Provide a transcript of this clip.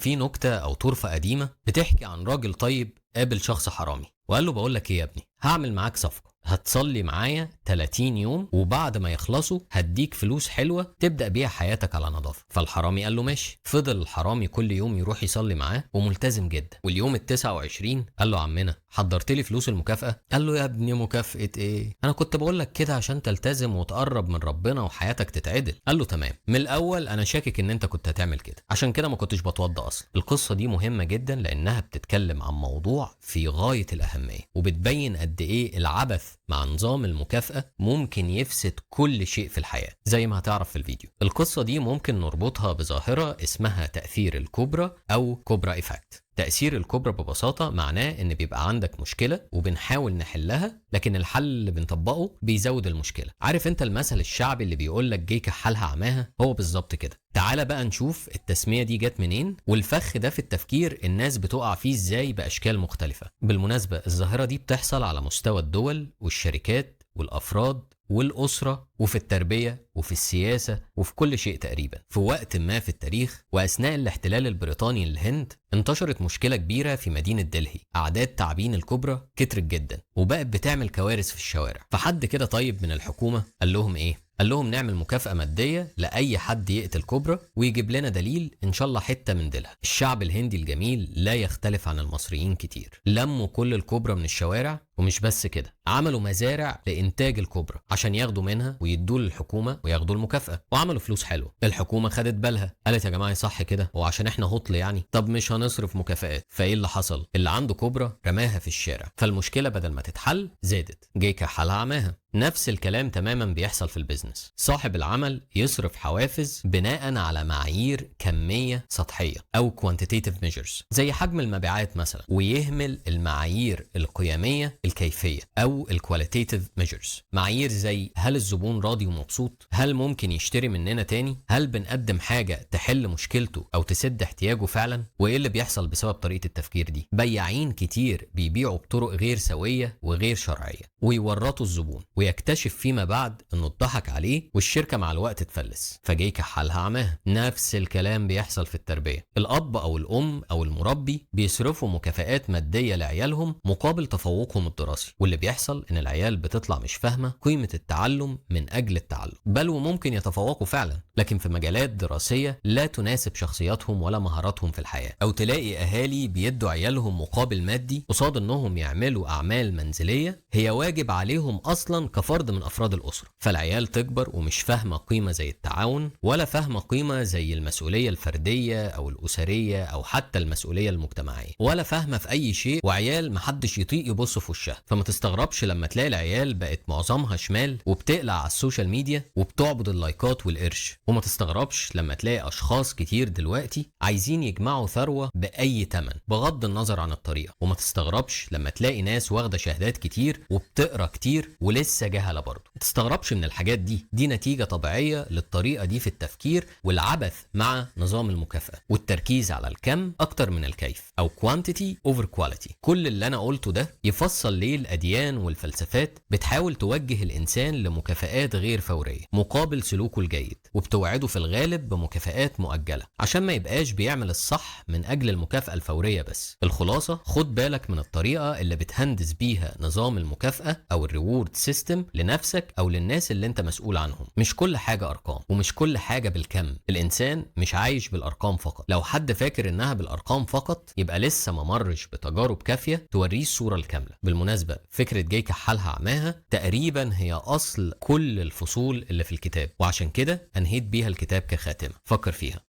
في نكتة أو طرفة قديمة بتحكي عن راجل طيب قابل شخص حرامي وقال له بقول لك إيه يا ابني، هعمل معاك صفقة، هتصلي معايا 30 يوم وبعد ما يخلصوا هديك فلوس حلوة تبدأ بيها حياتك على نظافة. فالحرامي قال له ماشي. فضل الحرامي كل يوم يروح يصلي معاه وملتزم جدا. واليوم ال29 قال له عمنا حضرت لي فلوس المكافأة؟ قال له يا ابني مكافأة ايه؟ انا كنت بقول لك كده عشان تلتزم وتقرب من ربنا وحياتك تتعدل. قال له تمام، من الاول انا شاكك ان انت كنت هتعمل كده، عشان كده ما كنتش بتوضى اصلا. القصة دي مهمة جدا لانها بتتكلم عن موضوع في غاية الاهمية وبتبين قد ايه العبث مع نظام المكافأة ممكن يفسد كل شيء في الحياة زي ما هتعرف في الفيديو. القصة دي ممكن نربطها بظاهرة اسمها تأثير الكوبرا أو كوبرا إيفكت. تأثير الكوبرا ببساطة معناه إن بيبقى عندك مشكلة وبنحاول نحلها، لكن الحل اللي بنطبقه بيزود المشكلة. عارف انت المثل الشعبي اللي بيقول لك جيك حالها عماها؟ هو بالظبط كده. تعال بقى نشوف التسمية دي جت منين، والفخ ده في التفكير الناس بتقع فيه ازاي بأشكال مختلفة. بالمناسبة الظاهرة دي بتحصل على مستوى الدول والشركات والأفراد والأسرة وفي التربية وفي السياسة وفي كل شيء تقريبا. في وقت ما في التاريخ وأثناء الاحتلال البريطاني للهند انتشرت مشكلة كبيرة في مدينة دلهي. أعداد تعابين الكبرى كترت جدا وبقت بتعمل كوارث في الشوارع. فحد كده طيب من الحكومة قال لهم ايه؟ قال لهم نعمل مكافأة مادية لأي حد يقتل كوبرا ويجيب لنا دليل إن شاء الله حتة من ديلها. الشعب الهندي الجميل لا يختلف عن المصريين كتير، لموا كل الكوبرا من الشوارع، ومش بس كده عملوا مزارع لإنتاج الكوبرا عشان ياخدوا منها ويدوا للحكومة وياخدوا المكافأة، وعملوا فلوس حلوة. الحكومة خدت بالها قالت يا جماعة صح كده، وعشان احنا هطل يعني طب مش هنصرف مكافآت. فايه اللي حصل؟ اللي عنده كوبرا رماها في الشارع، فالمشكلة بدل ما تتحل زادت. جيك حالها عماها. نفس الكلام تماما بيحصل في البيزنس. صاحب العمل يصرف حوافز بناء على معايير كمية سطحية أو quantitative measures زي حجم المبيعات مثلا، ويهمل المعايير القيمية الكيفية أو qualitative measures. معايير زي هل الزبون راضي ومبسوط؟ هل ممكن يشتري مننا تاني؟ هل بنقدم حاجة تحل مشكلته أو تسد احتياجه فعلا؟ وإيه اللي بيحصل بسبب طريقة التفكير دي؟ بياعين كتير بيبيعوا بطرق غير سوية وغير شرعية ويورطوا الزبون، ويكتشف فيما بعد انه اتضحك عليه والشركه مع الوقت تفلس. فجيك حالها عماها. نفس الكلام بيحصل في التربيه. الاب او الام او المربي بيصرفوا مكافآت ماديه لعيالهم مقابل تفوقهم الدراسي، واللي بيحصل ان العيال بتطلع مش فاهمه قيمه التعلم من اجل التعلم، بل وممكن يتفوقوا فعلا لكن في مجالات دراسيه لا تناسب شخصياتهم ولا مهاراتهم في الحياه. او تلاقي اهالي بيدوا عيالهم مقابل مادي قصاد انهم يعملوا اعمال منزليه هي واجب عليهم اصلا كفرد من افراد الاسره. فالعيال تكبر ومش فاهمه قيمه زي التعاون، ولا فاهمه قيمه زي المسؤوليه الفرديه او الاسريه او حتى المسؤوليه المجتمعيه، ولا فاهمه في اي شيء، وعيال محدش يطيق يبص في وشها. فما تستغربش لما تلاقي العيال بقت معظمها شمال وبتقلع على السوشيال ميديا وبتعبد اللايكات والقرش. وما تستغربش لما تلاقي اشخاص كتير دلوقتي عايزين يجمعوا ثروه باي ثمن بغض النظر عن الطريقه. وما تستغربش لما تلاقي ناس واخده شهادات كتير وبتقرا كتير ولسه جهله برضه. ما تستغربش من الحاجات دي نتيجه طبيعيه للطريقه دي في التفكير والعبث مع نظام المكافاه والتركيز على الكم اكتر من الكيف، او quantity over quality. كل اللي انا قلته ده يفصل ليه الاديان والفلسفات بتحاول توجه الانسان لمكافآت غير فوريه مقابل سلوكه الجيد، وبتوعده في الغالب بمكافآت مؤجله عشان ما يبقاش بيعمل الصح من اجل المكافاه الفوريه بس. الخلاصه خد بالك من الطريقه اللي بتهندس بيها نظام المكافاه او الريورد سيستم لنفسك او للناس اللي انت مسؤول عنهم. مش كل حاجه ارقام ومش كل حاجه بالكم. الانسان مش عايش بالارقام فقط. لو حد فاكر انها بالارقام فقط يبقى لسه ما مرش بتجارب كافيه توريه الصوره الكامله. بالمناسبه فكره جيك حالها عماها تقريبا هي اصل كل الفصول اللي في الكتاب، وعشان كده انهيت بيها الكتاب كخاتمه. فكر فيها.